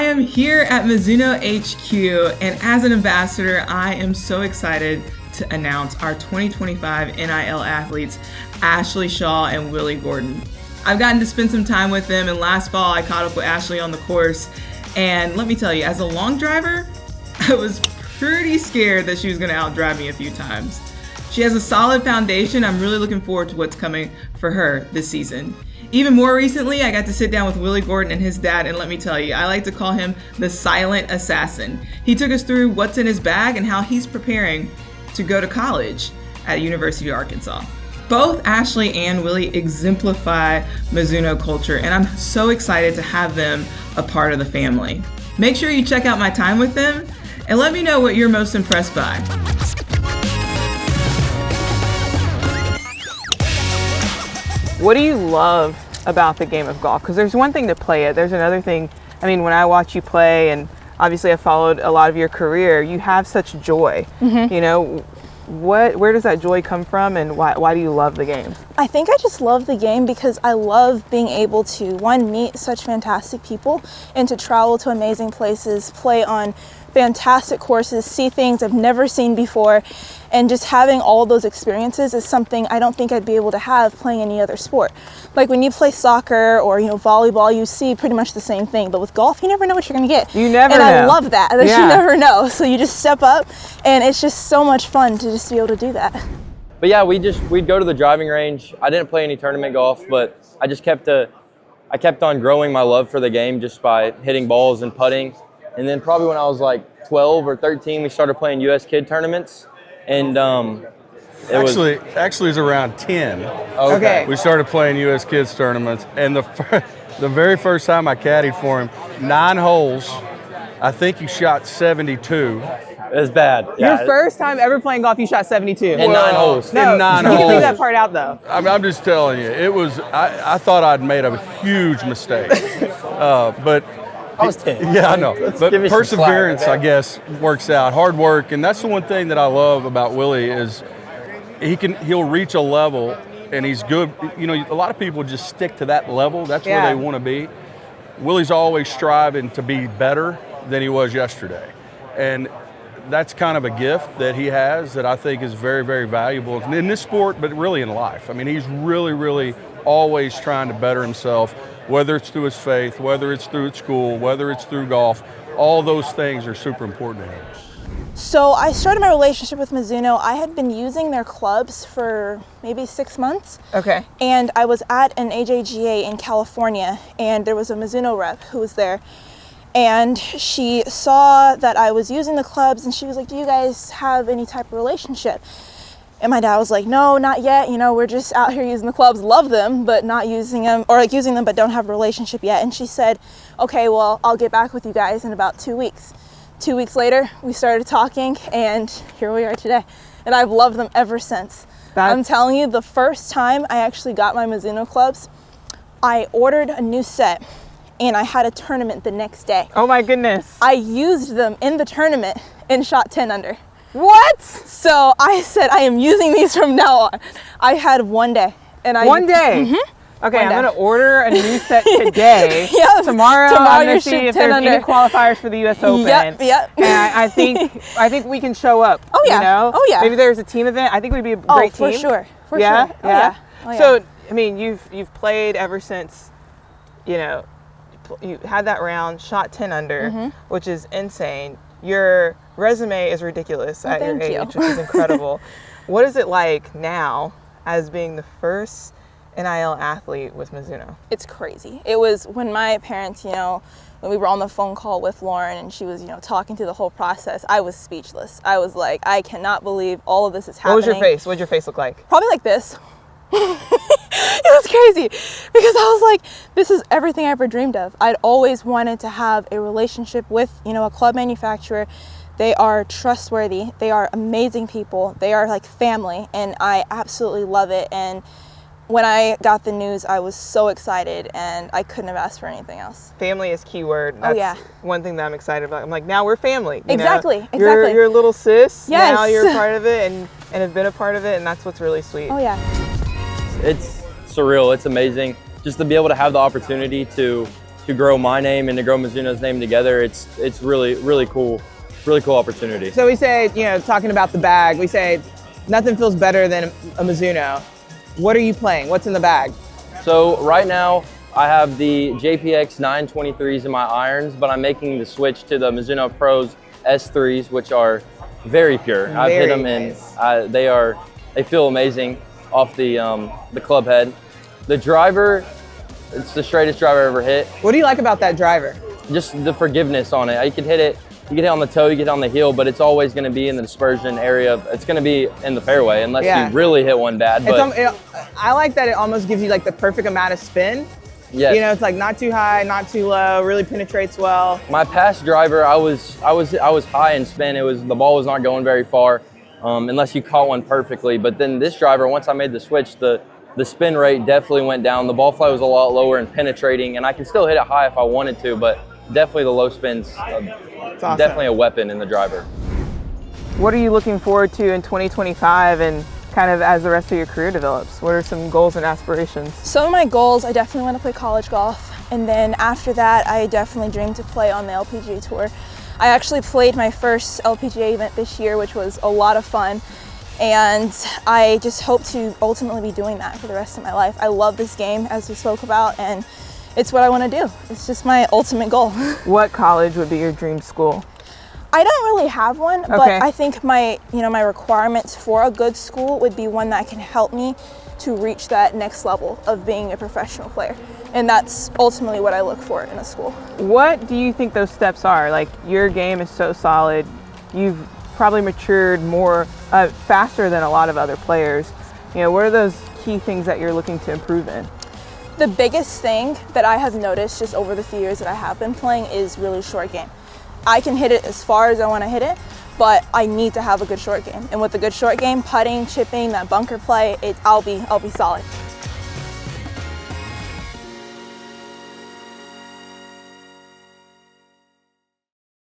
am here at Mizuno HQ, and as an ambassador, I am so excited to announce our 2025 NIL athletes, Ashley, Shaw, and Willie Gordon. I've gotten to spend some time with them, and last fall I caught up with Ashley on the course, and let me tell you, as a long driver, I was pretty scared that she was going to outdrive me a few times. She has a solid foundation. I'm really looking forward to what's coming for her this season. Even more recently, I got to sit down with Willie Gordon and his dad, and let me tell you, I like to call him the silent assassin. He took us through what's in his bag and how he's preparing to go to college at University of Arkansas. Both Ashley and Willie exemplify Mizuno culture, and I'm so excited to have them a part of the family. Make sure you check out my time with them, and let me know what you're most impressed by. What do you love about the game of golf? Because there's one thing to play it, there's another thing. I mean, when I watch you play, and obviously I followed a lot of your career, you have such joy. You know, where does that joy come from, and why do you love the game? I think I just love the game because I love being able to, one, meet such fantastic people, and to travel to amazing places, play on fantastic courses, see things I've never seen before, and just having all those experiences is something I don't think I'd be able to have playing any other sport. Like when you play soccer or volleyball, you see pretty much the same thing, but with golf, you never know what you're gonna get. You never know. And I love that you never know. So you just step up, and it's just so much fun to just be able to do that. But yeah, we'd go to the driving range. I didn't play any tournament golf, but I kept on growing my love for the game just by hitting balls and putting. And then probably when I was like 12 or 13, we started playing U.S. kid tournaments. And actually it's around 10. Okay. We started playing U.S. kids tournaments, and the very first time I caddied for him, 9 holes, I think he shot 72. It was bad. Your first time ever playing golf, you shot 72. In 9 holes. No, in 9 you can holes. leave that part out though. I'm just telling you, it was. I thought I'd made a huge mistake, but. I was 10. Yeah, I know. But give me some perseverance, slack, I guess, works out. Hard work, and that's the one thing that I love about Willie is he'll reach a level, and he's good. You know, a lot of people just stick to that level. That's where they want to be. Willie's always striving to be better than he was yesterday, and that's kind of a gift that he has that I think is very, very valuable in this sport, but really in life. I mean, he's really, really always trying to better himself. Whether it's through his faith, whether it's through school, whether it's through golf, all those things are super important to him. So I started my relationship with Mizuno. I had been using their clubs for maybe 6 months. Okay. And I was at an AJGA in California, and there was a Mizuno rep who was there. And she saw that I was using the clubs, and she was like, "Do you guys have any type of relationship?" And my dad was like, "No, not yet. You know, we're just out here using the clubs, love them, but not using them, or like using them, but don't have a relationship yet." And she said, "Okay, well, I'll get back with you guys in about 2 weeks." 2 weeks later, we started talking, and here we are today. And I've loved them ever since. I'm telling you, the first time I actually got my Mizuno clubs, I ordered a new set, and I had a tournament the next day. Oh my goodness. I used them in the tournament and shot 10 under. What? So I said, I am using these from now on. I had one day. One day? Mm-hmm. Okay, I'm going to order a new set today. Tomorrow I'm going to see if there's any qualifiers for the U.S. Open. Yep. And I think we can show up. Oh yeah. You know? Oh yeah. Maybe there's a team event. I think we'd be a great team. For sure. For yeah? sure. Yeah. Oh, yeah. So, I mean, you've played ever since, you know, you had that round, shot 10 under, which is insane. Your resume is ridiculous at your age, which is incredible. What is it like now as being the first NIL athlete with Mizuno? It's crazy. It was when my parents, when we were on the phone call with Lauren and she was, talking through the whole process, I was speechless. I was like, I cannot believe all of this is happening. What was your face? What did your face look like? Probably like this. It was crazy because I was like, this is everything I ever dreamed of. I'd always wanted to have a relationship with, a club manufacturer. They are trustworthy. They are amazing people. They are like family, and I absolutely love it. And when I got the news, I was so excited, and I couldn't have asked for anything else. Family is key word. That's one thing that I'm excited about. I'm like, now we're family. Exactly. You're a little sis. Yes. Now you're a part of it and have been a part of it, and that's what's really sweet. Oh, yeah. It's surreal. It's amazing just to be able to have the opportunity to to grow my name and to grow Mizuno's name together, it's really cool opportunity. So we say, talking about the bag, we say nothing feels better than a Mizuno. What are you playing? What's in the bag? So right now I have the JPX 923s in my irons, but I'm making the switch to the Mizuno Pros S3s, which are very pure. I've hit them nice. and they feel amazing off the club head. The driver, it's the straightest driver I've ever hit. What do you like about that driver? Just the forgiveness on it. You can hit it on the toe, you get it on the heel, but it's always going to be in the dispersion area. It's going to be in the fairway unless you really hit one bad. But I like that it almost gives you like the perfect amount of spin. Yes. It's like not too high, not too low, really penetrates well. My past driver, I was high in spin. The ball was not going very far unless you caught one perfectly. But then this driver, once I made the switch, the spin rate definitely went down. The ball flight was a lot lower and penetrating, and I can still hit it high if I wanted to, but definitely the low spin's Awesome. definitely a weapon in the driver. What are you looking forward to in 2025 and kind of as the rest of your career develops? What are some goals and aspirations? Some of my goals, I definitely want to play college golf. And then after that, I definitely dream to play on the LPGA Tour. I actually played my first LPGA event this year, which was a lot of fun. And I just hope to ultimately be doing that for the rest of my life. I love this game, as we spoke about, and it's what I want to do. It's just my ultimate goal. What college would be your dream school? I don't really have one, but I think my requirements for a good school would be one that can help me to reach that next level of being a professional player. And that's ultimately what I look for in a school. What do you think those steps are? Like, your game is so solid. You've probably matured more faster than a lot of other players. What are those key things that you're looking to improve in? The biggest thing that I have noticed just over the few years that I have been playing is really short game. I can hit it as far as I want to hit it, but I need to have a good short game. And with a good short game, putting, chipping, that bunker play, I'll be solid.